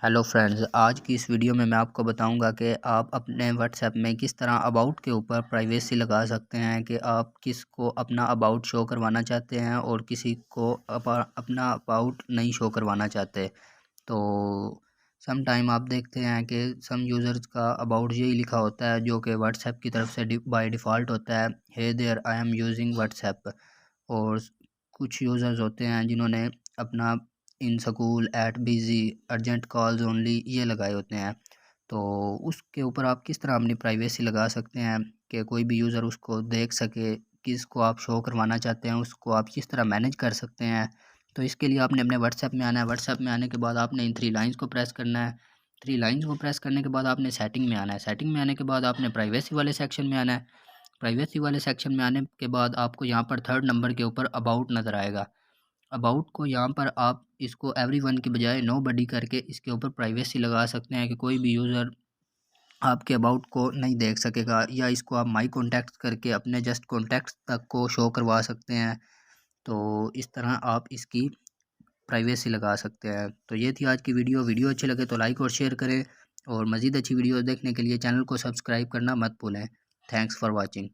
Hello friends, आज की इस वीडियो में मैं आपको बताऊंगा कि आप अपने व्हाट्सएप में किस तरह अबाउट के ऊपर प्राइवेसी लगा सकते हैं कि आप किसको अपना अबाउट शो करवाना चाहते हैं और किसी को अपना अबाउट नहीं शो करवाना चाहते। तो सम टाइम आप देखते हैं कि सम यूज़र्स का अबाउट यही लिखा होता है जो कि व्हाट्सएप की तरफ से बाय डिफ़ॉल्ट होता है, hey there I am using WhatsApp. और कुछ यूज़र्स होते हैं जिन्होंने अपना in school at busy urgent calls only ये लगाए होते हैं। तो उसके ऊपर आप किस तरह अपनी प्राइवेसी लगा सकते हैं कि कोई भी यूज़र उसको देख सके, किसको आप शो करवाना चाहते हैं उसको आप किस तरह मैनेज कर सकते हैं। तो इसके लिए आपने अपने व्हाट्सएप में आना है। व्हाट्सएप में आने के बाद आपने इन 3 लाइन्स को प्रेस करना है। 3 लाइन्स को प्रेस करने के बाद आपने सेटिंग में आना है। सेटिंग में आने के बाद आपने प्राइवेसी वाले सेक्शन में आना है। प्राइवेसी वाले सेक्शन में आने के बाद आपको यहाँ पर 3rd नंबर के ऊपर अबाउट नज़र आएगा। अबाउट को यहाँ पर आप इसको एवरीवन की बजाय नोबडी करके इसके ऊपर प्राइवेसी लगा सकते हैं कि कोई भी यूज़र आपके अबाउट को नहीं देख सकेगा, या इसको आप माई कॉन्टैक्ट्स करके अपने जस्ट कॉन्टैक्ट्स तक को शो करवा सकते हैं। तो इस तरह आप इसकी प्राइवेसी लगा सकते हैं। तो ये थी आज की वीडियो। वीडियो अच्छी लगे तो लाइक और शेयर करें, और मज़ीद अच्छी वीडियो देखने के लिए चैनल को सब्सक्राइब करना मत भूलें। Thanks for watching.